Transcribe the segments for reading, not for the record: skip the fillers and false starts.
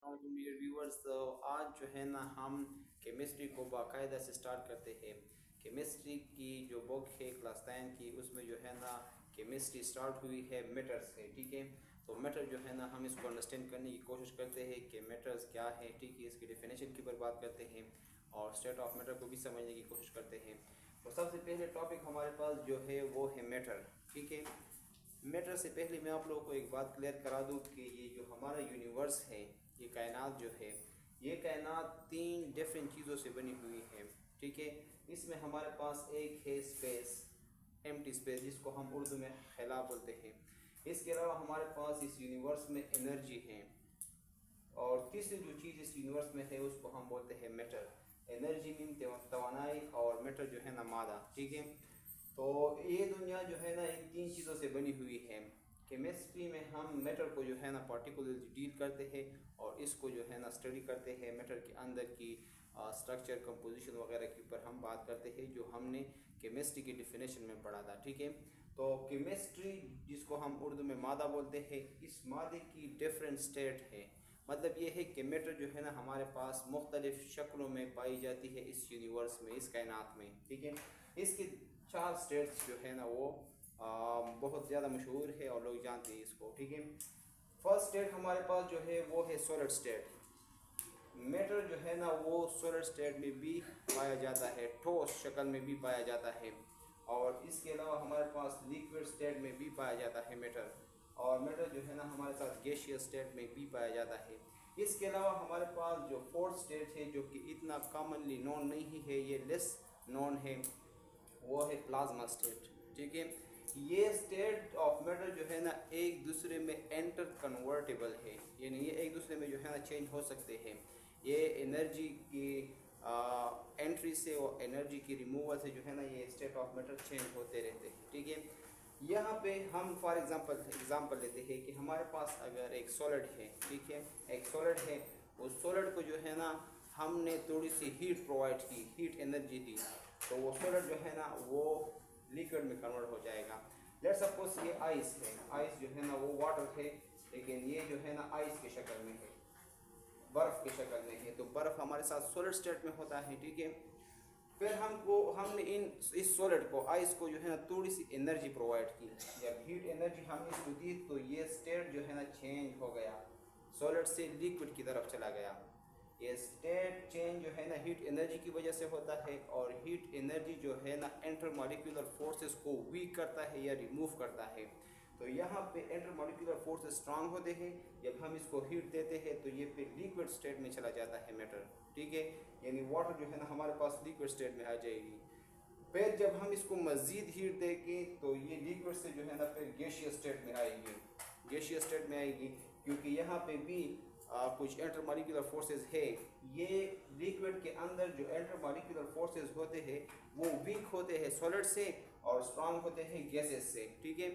अस्सलाम dear viewers. तो आज जो है ना हम केमिस्ट्री को बाकायदा से स्टार्ट करते हैं। केमिस्ट्री की जो बुक है क्लास 10 की, उसमें जो है ना केमिस्ट्री स्टार्ट हुई है मेटर से। ठीक है, तो मेटर जो है ना हम इसको अंडरस्टैंड करने की कोशिश करते हैं कि मेटर्स क्या है। ठीक है, इसकी डेफिनेशन के ऊपर बात करते हैं और स्टेट ऑफ मेटर को भी समझने की कोशिश करते हैं। तो सबसे पहले टॉपिक हमारे पास जो है वो है मेटर। ठीक है, मैटर से पहले मैं आप लोगों को एक बात क्लियर करा दूं कि ये जो हमारा यूनिवर्स है, ये कायनात जो है, ये कायनात तीन डिफरेंट चीज़ों से बनी हुई है। ठीक है, इसमें हमारे पास एक है स्पेस, एम्प्टी स्पेस, जिसको हम उर्दू में खला बोलते हैं। इसके अलावा हमारे पास इस यूनिवर्स में एनर्जी है, और तीसरी जो चीज़ इस यूनिवर्स में है उसको हम बोलते हैं मैटर। एनर्जी मीन तवानाई, और मैटर जो है ना मादा। ठीक है, तो ये दुनिया जो है ना इन तीन चीज़ों से बनी हुई है। केमिस्ट्री में हम मैटर को जो है ना पार्टिकुलरली डील करते हैं और इसको जो है ना स्टडी करते हैं। मैटर के अंदर की स्ट्रक्चर, कंपोजिशन वगैरह के ऊपर हम बात करते हैं, जो हमने केमिस्ट्री की डिफिनेशन में पढ़ा था। ठीक है, तो केमिस्ट्री जिसको हम उर्दू में मादा बोलते हैं, इस मादे की डिफरेंट स्टेट है। मतलब ये है कि मैटर जो है ना हमारे पास मुख्तलिफ शक्लों में पाई जाती है इस यूनिवर्स में, इस कायनात में। ठीक है, इसके चार स्टेट्स जो है ना वो बहुत ज़्यादा मशहूर है और लोग जानते हैं इसको। ठीक है, फर्स्ट स्टेट हमारे पास जो है वो है सॉलिड स्टेट। मैटर जो है ना वो सॉलिड स्टेट में भी पाया जाता है, ठोस शक्ल में भी पाया जाता है, और इसके अलावा हमारे पास लिक्विड स्टेट में भी पाया जाता है मैटर, और मैटर जो है ना हमारे साथ गैसियस स्टेट में भी पाया जाता है। इसके अलावा हमारे पास जो फोर्थ स्टेट है, जो कि इतना कॉमनली नोन नहीं है, ये लेस नोन है, वो है प्लाज्मा स्टेट। ठीक है, ये स्टेट ऑफ मैटर जो है ना एक दूसरे में एंटर कन्वर्टेबल है, यानी ये एक दूसरे में जो है ना चेंज हो सकते हैं। ये एनर्जी की एंट्री से और एनर्जी की रिमूवल से जो है ना ये स्टेट ऑफ मैटर चेंज होते रहते हैं। ठीक है, यहाँ पे हम फॉर एग्जांपल लेते हैं कि हमारे पास अगर एक सॉलिड है, ठीक है, एक सॉलिड है, उस सॉलिड को जो है ना हमने थोड़ी सी हीट प्रोवाइड की, हीट एनर्जी दी, तो वो सॉलिड जो है ना वो लिक्विड में कन्वर्ट हो जाएगा। लेट सपोज ये आइस है, आइस जो है ना वो वाटर है, लेकिन ये जो है ना आइस की शक्ल में है, बर्फ़ की शक्ल में है, तो बर्फ़ हमारे साथ सॉलिड स्टेट में होता है। ठीक है, फिर हमने इस सॉलिड को, आइस को जो है ना थोड़ी सी एनर्जी प्रोवाइड की। जब हीट एनर्जी हमने इसको दी तो ये स्टेट जो है ना चेंज हो गया, सॉलिड से लिक्विड की तरफ चला गया। ये स्टेट चेंज जो है ना हीट एनर्जी की वजह से होता है, और हीट एनर्जी जो है ना इंटरमॉलिक्यूलर फोर्सेस को वीक करता है या रिमूव करता है। तो यहाँ पे इंटरमॉलिक्यूलर फोर्सेस स्ट्रांग होते हैं, जब हम इसको हीट देते हैं तो ये फिर लिक्विड स्टेट में चला जाता है मैटर। ठीक है, यानी वाटर जो है ना हमारे पास लिक्विड स्टेट में आ जाएगी। फिर जब हम इसको मज़ीद हीट देंगे तो ये लिक्विड से जो है ना फिर गैसियस स्टेट में आएगी, गैसियस स्टेट में आएगी, क्योंकि यहाँ पे भी कुछ इंटरमॉलिक्यूलर फोर्सेस है। ये लिक्विड के अंदर जो इंटरमॉलिक्यूलर फोर्सेस होते हैं वो वीक होते हैं सॉलिड से और स्ट्रांग होते हैं गैसेस से। ठीक है,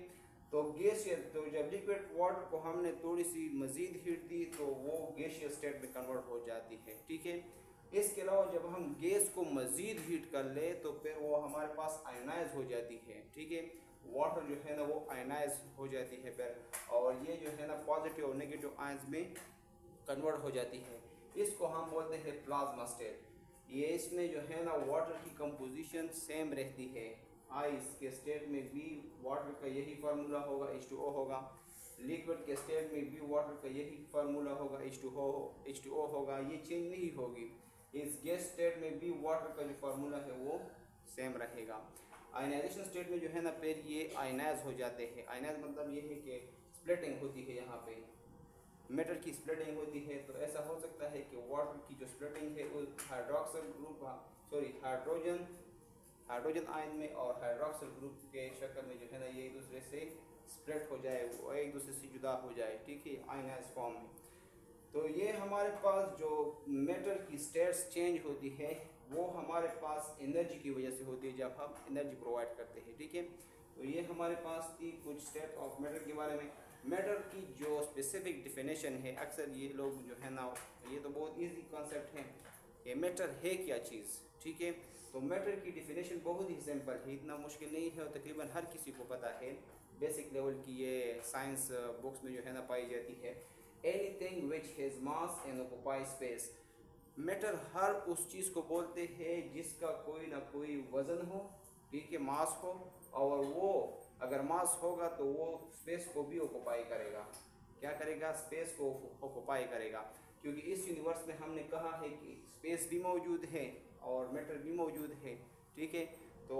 तो गैसियस, तो जब लिक्विड वाटर को हमने थोड़ी सी मज़ीद हीट दी तो वो गैसियस स्टेट में कन्वर्ट हो जाती है। ठीक है, इसके अलावा जब हम गैस को मज़ीद हीट कर ले तो फिर वो हमारे पास आयनाइज हो जाती है। ठीक है, वाटर जो है ना वो आयनाइज हो जाती है फिर, और ये जो है ना पॉजिटिव और नेगेटिव आयंस में कन्वर्ट हो जाती है। इसको हम बोलते हैं प्लाज्मा स्टेट। ये इसमें जो है ना वाटर की कंपोजिशन सेम रहती है। आइस के स्टेट में भी वाटर का यही फार्मूला होगा, H2O होगा। लिक्विड के स्टेट में भी वाटर का यही फार्मूला होगा, H2O होगा, ये चेंज नहीं होगी। इस गैस स्टेट में भी वाटर का जो फार्मूला है वो सेम रहेगा। आयनाइजेशन स्टेट में जो है ना फिर ये आयनाइज हो जाते हैं। आयनाइज मतलब ये है कि स्प्लिटिंग होती है, यहाँ पे मेटल की स्प्लिटिंग होती है। तो ऐसा हो सकता है कि वाटर की जो स्प्लिटिंग है वो hydroxyl group, sorry hydrogen ion में और हाइड्रोक्सिल ग्रुप के शक्ल में जो है ना ये एक दूसरे से स्प्लिट हो जाए, वो एक दूसरे से जुदा हो जाए। ठीक है, आयनाइज फॉर्म में। तो ये हमारे पास जो मेटल की स्टेट्स चेंज होती है वो हमारे पास एनर्जी की वजह से होती है, जब हम एनर्जी प्रोवाइड करते हैं। ठीक है, तो ये हमारे पास थी कुछ स्टेट ऑफ मैटर के बारे में। मैटर की जो स्पेसिफिक डिफिनेशन है, अक्सर ये लोग जो है ना, ये तो बहुत इजी कॉन्सेप्ट है कि मैटर है क्या चीज़। ठीक है, तो मैटर की डिफिनेशन बहुत ही सिंपल है, इतना मुश्किल नहीं है और तकरीबन हर किसी को पता है। बेसिक लेवल की ये साइंस बुक्स में जो है ना पाई जाती है। Anything which has mass and occupy space. Matter हर उस चीज़ को बोलते हैं जिसका कोई ना कोई वज़न हो, ठीक है, मास हो, और वो अगर मास होगा तो वो स्पेस को भी ऑक्यूपाई करेगा। क्या करेगा? स्पेस को ऑक्यूपाई करेगा, क्योंकि इस यूनिवर्स में हमने कहा है कि स्पेस भी मौजूद है और मैटर भी मौजूद है, ठीक है। तो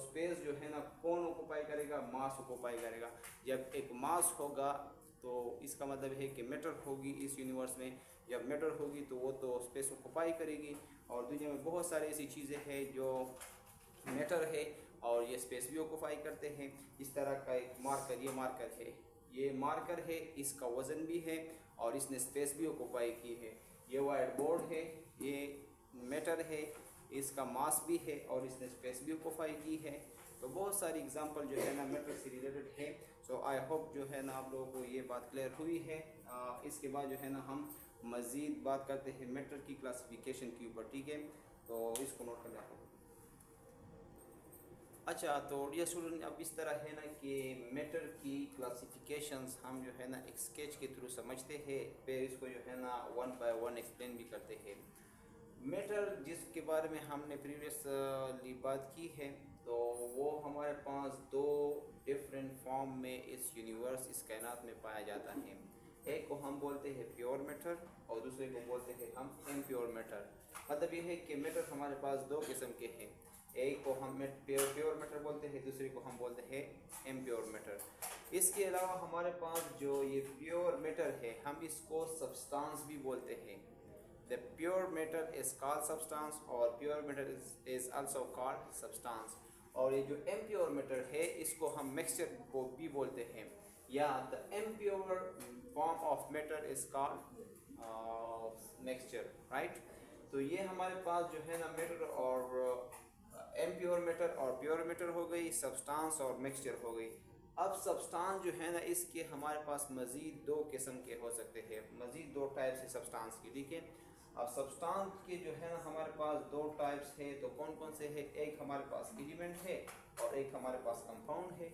स्पेस जो है ना कौन ऑक्यूपाई करेगा? मास ऑक्यूपाई करेगा। जब एक मास होगा तो इसका मतलब है कि मैटर होगी इस यूनिवर्स में। जब मैटर होगी तो वो तो स्पेस ऑक्यूपाई करेगी, और दुनिया में बहुत सारी ऐसी चीज़ें हैं जो मैटर है और ये स्पेस भी ऑक्यूपाई करते हैं। इस तरह का एक मार्कर, ये मार्कर है, ये मार्कर है, इसका वज़न भी है और इसने स्पेस भी ऑक्यूपाई की है। ये वाइट बोर्ड है, ये मैटर है, इसका मास भी है और इसने स्पेस भी ऑक्यूपाई की है। तो बहुत सारी एग्जांपल जो है ना मैटर से रिलेटेड है। सो आई होप जो है ना आप लोगों को ये बात क्लियर हुई है। इसके बाद जो है ना हम मज़ीद बात करते हैं मैटर की क्लासिफिकेशन के ऊपर, ठीक है। तो इसको नोट करना है। अच्छा, तो डियर स्टूडेंट, अब इस तरह है ना कि मैटर की क्लासिफिकेशंस हम जो है ना एक स्केच के थ्रू समझते हैं, फिर इसको जो है ना वन बाय वन एक्सप्लेन भी करते हैं। मैटर जिसके बारे में हमने प्रीवियसली बात की है, तो वो हमारे पास दो डिफरेंट फॉर्म में इस यूनिवर्स, इस कायनात में पाया जाता है। एक को हम बोलते हैं प्योर मैटर और दूसरे को बोलते हैं हम इम्प्योर मैटर। मतलब ये है कि मैटर हमारे पास दो किस्म के हैं, एक को हम प्योर मैटर बोलते हैं, दूसरे को हम बोलते हैं इम्प्योर मैटर। इसके अलावा हमारे पास जो ये प्योर मैटर है, हम इसको सब्सटेंस भी बोलते हैं। The pure matter is called substance और pure matter is also called substance. और ये जो इम्प्योर मैटर है इसको हम मिक्सचर को भी बोलते हैं, या the impure form of matter is called mixture, right. तो ये हमारे पास जो है ना मैटर और इम्प्योर मैटर और प्योर मैटर हो गई, सब्सटेंस और मिक्सचर हो गई। अब सब्सटेंस जो है ना इसके हमारे पास मज़ीद दो किस्म के हो सकते हैं, मज़ीद दो टाइप्स है सब्सटेंस की, ठीक है। अब सब्सटेंस के जो है ना हमारे पास दो टाइप्स है, तो कौन कौन से है? एक हमारे पास एलिमेंट है और एक हमारे पास कंपाउंड है,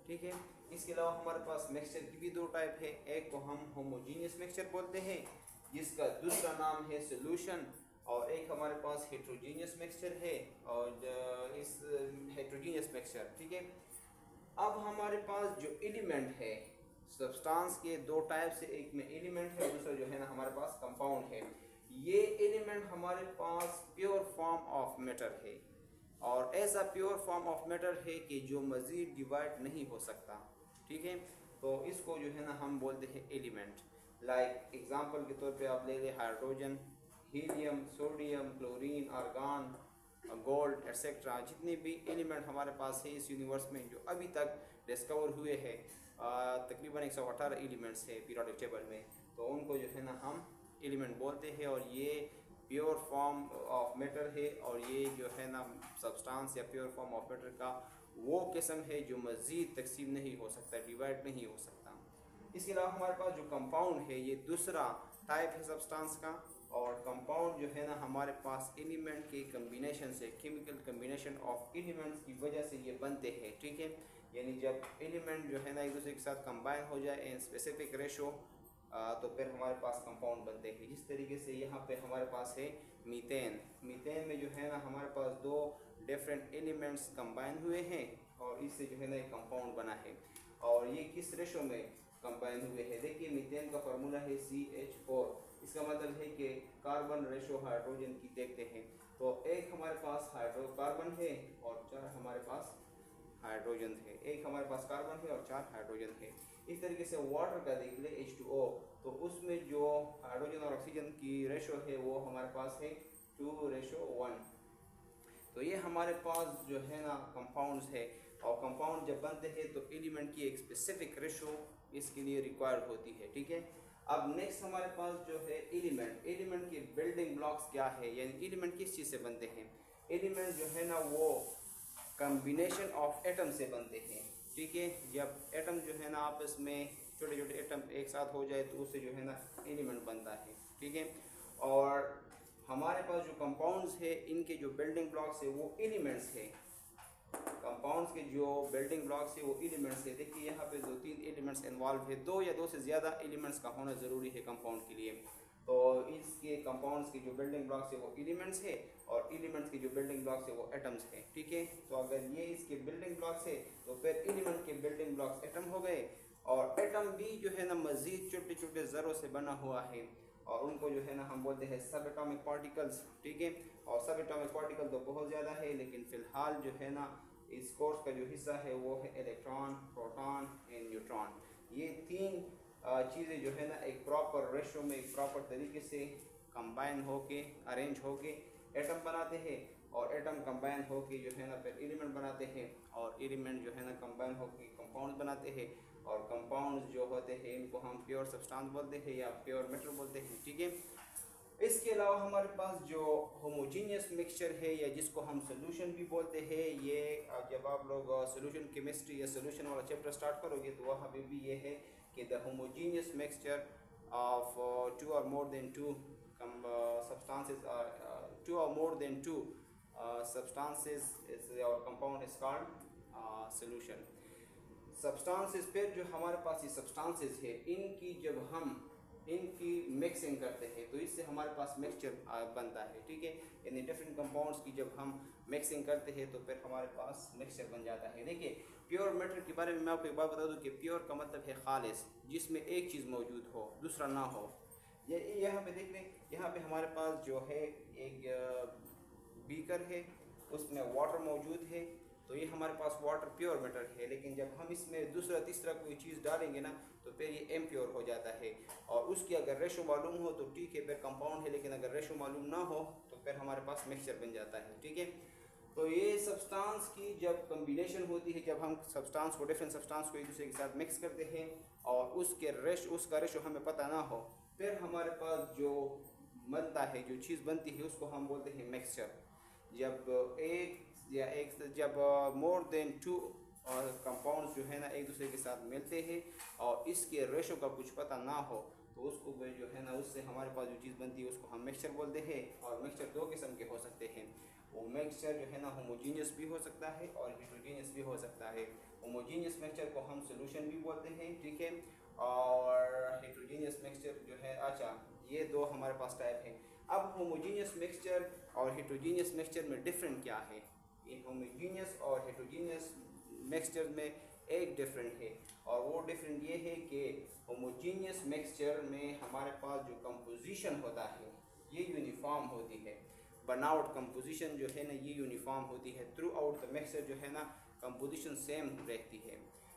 ठीक है। इसके अलावा हमारे पास मिक्सचर की भी दो टाइप है, एक को हम होमोजीनियस मिक्सचर बोलते हैं जिसका दूसरा नाम है सॉल्यूशन, और एक हमारे पास हेट्रोजीनियस मिक्सचर है और इस हेट्रोजीनियस मिक्सचर, ठीक है। अब हमारे पास जो एलिमेंट है सब्सटेंस के दो टाइप से, एक में एलिमेंट है और दूसरा जो है ना हमारे पास कंपाउंड है। ये एलिमेंट हमारे पास प्योर फॉर्म ऑफ मैटर है, और ऐसा प्योर फॉर्म ऑफ मैटर है कि जो मज़ीद डिवाइड नहीं हो सकता, ठीक है। तो इसको जो है ना हम बोलते हैं एलिमेंट। लाइक एग्जांपल के तौर पे आप ले लें hydrogen, helium, sodium, chlorine, argon, gold etcetera. जितने भी एलिमेंट हमारे पास है इस यूनिवर्स में जो अभी तक डिस्कवर हुए हैं, तकरीबन 118 एलिमेंट्स है पीरियोडिक टेबल में, तो उनको जो है ना हम एलिमेंट बोलते हैं। और ये प्योर फॉर्म ऑफ मैटर है, और ये जो है ना सब्सटेंस या प्योर फॉर्म ऑफ मैटर का वो किस्म है जो मज़ीद तकसीम नहीं हो सकता, डिवाइड नहीं हो सकता। इसके अलावा हमारे पास जो कंपाउंड है ये दूसरा टाइप है सब्सटेंस का, और कंपाउंड जो है ना हमारे पास एलिमेंट के कम्बिनेशन से, केमिकल कम्बिनेशन ऑफ एलिमेंट्स की वजह से ये बनते हैं, ठीक है। यानी जब एलिमेंट जो है ना एक दूसरे के साथ कंबाइन हो जाए इन स्पेसिफिक रेशो, तो फिर हमारे पास कंपाउंड बनते हैं। जिस तरीके से यहाँ पे हमारे पास है मीथेन। मीथेन में जो है ना हमारे पास दो डिफरेंट एलिमेंट्स कंबाइन हुए हैं और इससे जो है ना एक कंपाउंड बना है। और ये किस रेशो में कंबाइन हुए हैं? देखिए मीथेन का फार्मूला है CH4। इसका मतलब है कि कार्बन रेशो हाइड्रोजन की देखते हैं, तो एक हमारे पास हाइड्रोकार्बन है और चार हमारे पास हाइड्रोजन है। एक हमारे पास कार्बन है और चार हाइड्रोजन है। इस तरीके से वाटर का देख ले H2O, तो उसमें जो हाइड्रोजन और ऑक्सीजन की रेशो है वो हमारे पास है 2:1। तो ये हमारे पास जो है ना कंपाउंड्स है, और कंपाउंड जब बनते हैं तो एलिमेंट की एक स्पेसिफिक रेशो इसके लिए रिक्वायर्ड होती है, ठीक है। अब नेक्स्ट हमारे पास जो है एलिमेंट। एलिमेंट के बिल्डिंग ब्लॉक्स क्या है, यानी एलिमेंट किस चीज़ से बनते हैं? एलिमेंट जो है ना वो कम्बिनेशन ऑफ एटम से बनते हैं, ठीक है। जब एटम जो है ना आपस में छोटे छोटे एटम एक साथ हो जाए तो उससे जो है ना एलिमेंट बनता है, ठीक है। और हमारे पास जो कंपाउंड्स है इनके जो बिल्डिंग ब्लॉक्स है वो एलिमेंट्स है, कंपाउंड्स के जो बिल्डिंग ब्लॉक्स है वो एलिमेंट्स है। देखिए यहाँ पे 2-3 एलिमेंट्स इन्वॉल्व है, 2 या 2 से ज़्यादा एलिमेंट्स का होना ज़रूरी है कंपाउंड के लिए। तो इसके कंपाउंड्स के जो बिल्डिंग ब्लॉक्स है वो एलिमेंट्स है, और एलिमेंट्स के जो बिल्डिंग ब्लॉक्स है वो एटम्स है। ठीक है, तो अगर ये इसके बिल्डिंग ब्लॉक्स है तो फिर एलिमेंट के बिल्डिंग ब्लॉक्स एटम हो गए, और एटम भी जो है ना मज़ीद छोटे छोटे ज़रों से बना हुआ है, और उनको जो है ना हम बोलते हैं सब एटॉमिक पार्टिकल्स। ठीक है, और सब एटॉमिक पार्टिकल तो बहुत ज़्यादा है, लेकिन फ़िलहाल जो है ना इस कोर्स का जो हिस्सा है वो है इलेक्ट्रॉन, प्रोटॉन एंड न्यूट्रॉन। ये 3 चीज़ें जो है ना एक प्रॉपर रेशो में, एक प्रॉपर तरीके से कंबाइन होके, अरेंज होके एटम बनाते हैं, और एटम कंबाइन होके जो है ना फिर एलिमेंट बनाते हैं, और एलिमेंट जो है ना कंबाइन होके कंपाउंड बनाते हैं, और कंपाउंड्स जो होते हैं इनको हम प्योर सब्सटेंस बोलते हैं या प्योर मेटल बोलते हैं। ठीक है, इसके अलावा हमारे पास जो होमोजीनियस मिक्सचर है, या जिसको हम सोल्यूशन भी बोलते हैं, ये जब आप लोग सोल्यूशन केमिस्ट्री या सोल्यूशन वाला चैप्टर स्टार्ट करोगे तो वहाँ पे भी ये है कि the homogeneous mixture of 2 or more than 2 substances, 2 or more than 2 substances is our compound is called solution. Substances, फिर जो हमारे पास ये सब्सटेंसेस है इनकी जब हम इनकी मिक्सिंग करते हैं तो इससे हमारे पास मिक्सचर बनता है। ठीक है, यानी डिफरेंट कंपाउंड्स की जब हम मिक्सिंग करते हैं तो फिर हमारे पास मिक्सचर बन जाता है। देखिए प्योर मेटल के बारे में मैं आपको एक बात बता दूं कि प्योर का मतलब है खालिस, जिसमें एक चीज़ मौजूद हो दूसरा ना हो। ये यहाँ पे देख लें, यहाँ पे हमारे पास जो है एक बीकर है, उसमें वाटर मौजूद है, तो ये हमारे पास वाटर प्योर मेटल है। लेकिन जब हम इसमें दूसरा तीसरा कोई चीज़ डालेंगे ना तो फिर ये इम्प्योर हो जाता है, और उसकी अगर रेशो मालूम हो तो ठीक है, फिर कंपाउंड है, लेकिन अगर रेशो मालूम ना हो तो फिर हमारे पास मिक्सचर बन जाता है। ठीक है, तो ये सब्सटेंस की जब कम्बिनेशन होती है, जब हम सब्सटेंस को, डिफरेंट सब्सटेंस को एक दूसरे के साथ मिक्स करते हैं और उसका रेशो हमें पता ना हो, फिर हमारे पास जो बनता है, जो चीज़ बनती है उसको हम बोलते हैं मिक्सचर। जब मोर देन 2 कंपाउंड्स जो है ना एक दूसरे के साथ मिलते हैं और इसके रेशो का कुछ पता ना हो तो उसको जो है ना, उससे हमारे पास जो चीज़ बनती है उसको हम मिक्सचर बोलते हैं। और मिक्सचर 2 किस्म के हो सकते हैं। वो मिक्सचर जो है ना होमोजीनियस भी हो सकता है और हेटेरोजेनियस भी हो सकता है। होमोजीनियस मिक्सचर को हम सोल्यूशन भी बोलते हैं। ठीक है, और हेटेरोजेनियस मिक्सचर जो है, अच्छा ये 2 हमारे पास टाइप है। अब होमोजीनियस मिक्सचर और हेटेरोजेनियस मिक्सचर में डिफरेंट क्या है? इन होमोजीनियस और हेटेरोजेनियस मिक्सचर में एक डिफरेंट है, और वो डिफरेंट ये है कि होमोजीनियस मिक्सचर में हमारे पास जो कंपोजिशन होता है ये यूनिफॉर्म होती है। बनावट कंपोजिशन जो है ना ये यूनिफॉर्म होती है। थ्रू आउट द मिक्सचर जो है ना कंपोजिशन सेम रहती है।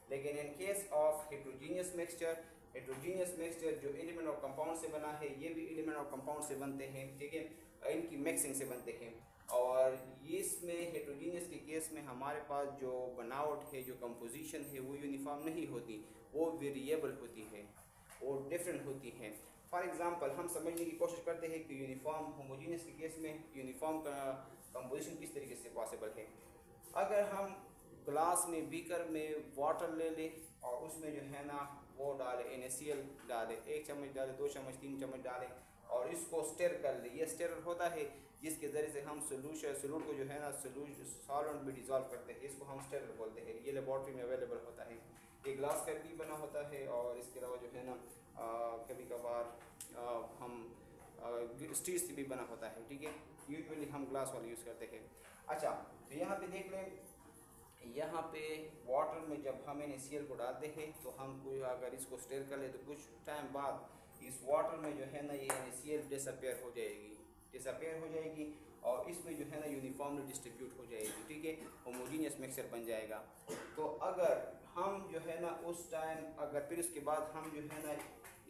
लेकिन in case of heterogeneous mixture जो एलिमेंट और कंपाउंड से बना है, ये भी एलिमेंट और कंपाउंड से बनते हैं। ठीक है, इनकी मिक्सिंग से बनते हैं। और इसमें हेटेरोजेनियस के केस में हमारे पास जो बनावट है, जो कंपोजिशन है, वो यूनिफॉर्म नहीं होती, वो वेरिएबल होती है, वो डिफरेंट होती है। फॉर एग्जांपल हम समझने की कोशिश करते हैं कि यूनिफॉर्म होमोजेनियस के केस में यूनिफॉर्म का कंपोजिशन किस तरीके से पॉसिबल है। अगर हम ग्लास में, बीकर में वाटर ले लें और उसमें जो है ना वो डालें, NaCl डालें, 1 चम्मच डालें, 2 चम्मच, 3 चम्मच डालें और इसको स्टर कर लें। ये स्टर होता है जिसके ज़रिए से हम सोलूट को जो है ना सॉल्वेंट में डिज़ोल्व करते हैं, इसको हम स्टर बोलते हैं। ये लेबॉर्ट्री में अवेलेबल होता है। ये ग्लास का भी बना होता है, और इसके अलावा जो है ना कभी कभार हम स्टील से भी बना होता है। ठीक है, यूजुअली हम ग्लास वाला यूज़ करते हैं। अच्छा, तो यहाँ पे देख लें, यहाँ पे वाटर में जब हम NaCl को डालते हैं तो हम कोई अगर इसको स्टर कर ले तो कुछ टाइम बाद इस वाटर में जो है ना ये NaCl डिसअपेयर हो जाएगी और इसमें जो है ना यूनिफॉर्मली डिस्ट्रीब्यूट हो जाएगी। ठीक है, होमोजीनियस मिक्सचर बन जाएगा। तो अगर हम जो है ना उस टाइम, अगर फिर उसके बाद हम जो है ना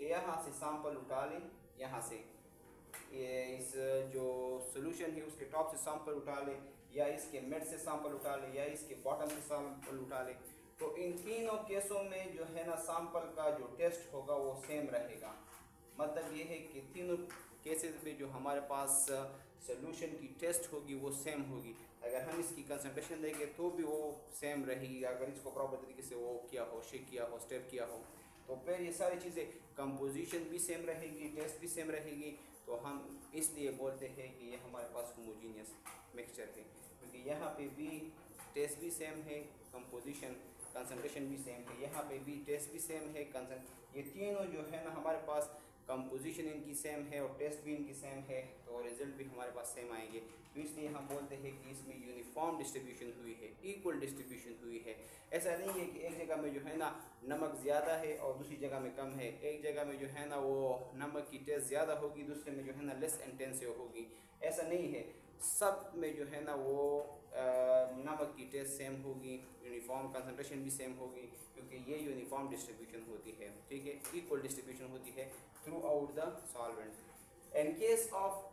यहाँ से सैंपल उठा लें, यहाँ से इस जो सोल्यूशन है उसके टॉप से सैंपल उठा लें, या इसके मिड से सैंपल उठा लें, या इसके बॉटम से सैंपल उठा लें, तो इन तीनों केसों में जो है ना सैंपल का जो टेस्ट होगा वो सेम रहेगा। मतलब ये है कि तीनों केसेस में जो हमारे पास सोल्यूशन की टेस्ट होगी वो सेम होगी। अगर हम इसकी कंसंट्रेशन देंगे तो भी वो सेम रहेगी, अगर इसको प्रॉपर तरीके से वो किया हो, शेक किया हो, स्टर किया हो, तो फिर ये सारी चीज़ें, कंपोजिशन भी सेम रहेगी, टेस्ट भी सेम रहेगी। तो हम इसलिए बोलते हैं कि ये हमारे पास होमोजीनियस मिक्सचर है, क्योंकि यहाँ पे भी टेस्ट भी सेम है, कंपोजिशन कंसंट्रेशन भी सेम है, यहाँ पे भी टेस्ट भी सेम है, ये तीनों जो है ना हमारे पास कंपोजिशन इनकी सेम है और टेस्ट भी इनकी सेम है, तो रिजल्ट भी हमारे पास सेम आएंगे। तो इसलिए हम बोलते हैं कि इसमें यूनिफॉर्म डिस्ट्रीब्यूशन हुई है, इक्वल डिस्ट्रीब्यूशन हुई है। ऐसा नहीं है कि एक जगह में जो है ना नमक ज़्यादा है और दूसरी जगह में कम है, एक जगह में जो है ना वो नमक की टेस्ट ज़्यादा होगी, दूसरे में जो है ना लेस इंटेंसिव होगी, ऐसा नहीं है। सब में जो है ना वो नमक की टेस्ट सेम होगी, यूनिफॉर्म कंसंट्रेशन भी सेम होगी, क्योंकि ये यूनिफॉर्म डिस्ट्रीब्यूशन होती है, ठीक है, इक्वल डिस्ट्रीब्यूशन होती है through out the solvent. In case of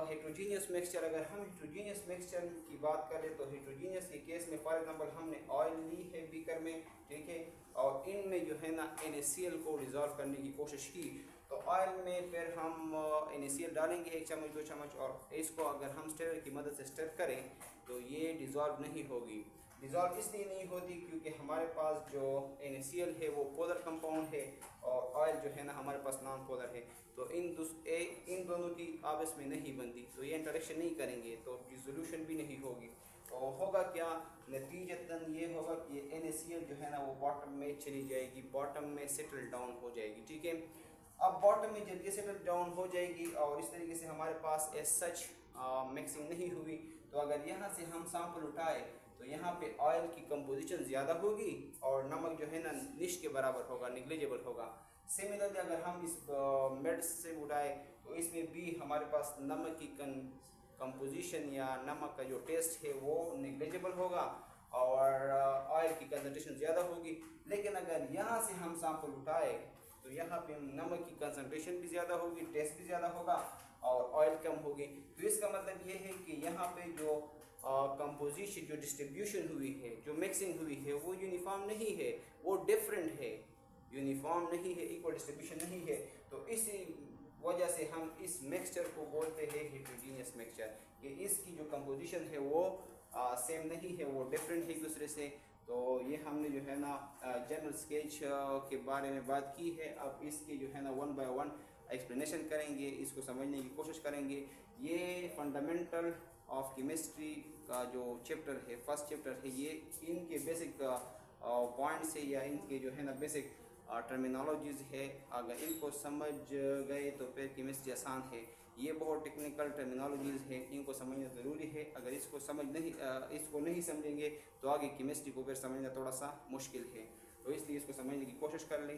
heterogeneous mixture, अगर हम हेट्रोजीनियस मिक्सचर की बात करें तो हेट्रोजीनियस के केस में फॉर एग्जांपल हमने ऑयल ली है बीकर में, ठीक है, और इनमें जो है ना NaCl को डिज़ोल्व करने की कोशिश की, तो ऑयल में फिर हम NaCl डालेंगे 1 चम्मच 2 चम्मच, और इसको अगर हम स्टिरर की मदद से स्टर करें तो ये डिज़ोल्व नहीं होगी। डिज़ोल्व इसलिए नहीं होती क्योंकि हमारे पास जो NaCl है वो पोलर कंपाउंड है और ऑयल जो है ना हमारे पास नॉन पोलर है, तो इन दोनों की आपस में नहीं बनती, तो ये इंटरेक्शन नहीं करेंगे, तो डिसोल्यूशन भी नहीं होगी। और होगा क्या, नतीजतन ये होगा कि NaCl जो है ना वो बॉटम में चली जाएगी, बॉटम में सेटल डाउन हो जाएगी, ठीक है। अब बॉटम में जब ये सेटल डाउन हो जाएगी और इस तरीके से हमारे पास एज सच मिक्सिंग नहीं हुई, तो अगर यहाँ से हम सैंपल उठाए तो यहाँ पे ऑयल की कंपोजिशन ज़्यादा होगी और नमक जो है ना निश के बराबर होगा, निग्लिजिबल होगा। सिमिलरली अगर हम इस मेड्स से उठाए तो इसमें भी हमारे पास नमक की कंपोजिशन या नमक का जो टेस्ट है वो निग्लिजिबल होगा और ऑयल की कंसंट्रेशन ज़्यादा होगी। लेकिन अगर यहाँ से हम सैंपल उठाए तो यहाँ पे नमक की कंसंट्रेशन भी ज़्यादा होगी, टेस्ट भी ज़्यादा होगा और ऑयल कम होगी। तो इसका मतलब ये है कि यहाँ पे जो कंपोजिशन, जो डिस्ट्रीब्यूशन हुई है, जो मिक्सिंग हुई है, वो यूनिफॉर्म नहीं है, वो डिफरेंट है, यूनिफॉर्म नहीं है, इक्वल डिस्ट्रीब्यूशन नहीं है। तो इसी वजह से हम इस मिक्सचर को बोलते हैं हेट्रोजीनियस मिक्सचर, कि इसकी जो कंपोजिशन है वो सेम नहीं है, वो डिफरेंट है एक दूसरे से। तो ये हमने जो है ना जनरल स्केच के बारे में बात की है। अब इसके जो है ना 1 बाय 1 एक्सप्लेनेशन करेंगे, इसको समझने की कोशिश करेंगे। ये फंडामेंटल ऑफ केमिस्ट्री का जो चैप्टर है, फर्स्ट चैप्टर है, ये इनके बेसिक पॉइंट्स है या इनके जो है ना बेसिक टर्मिनोलॉजीज़ है, अगर इनको समझ गए तो फिर केमिस्ट्री आसान है। ये बहुत टेक्निकल टर्मिनोलॉजीज़ है, इनको समझना ज़रूरी है। अगर इसको इसको नहीं समझेंगे तो आगे केमिस्ट्री को फिर समझना थोड़ा सा मुश्किल है, तो इसलिए इसको समझने की कोशिश कर लें।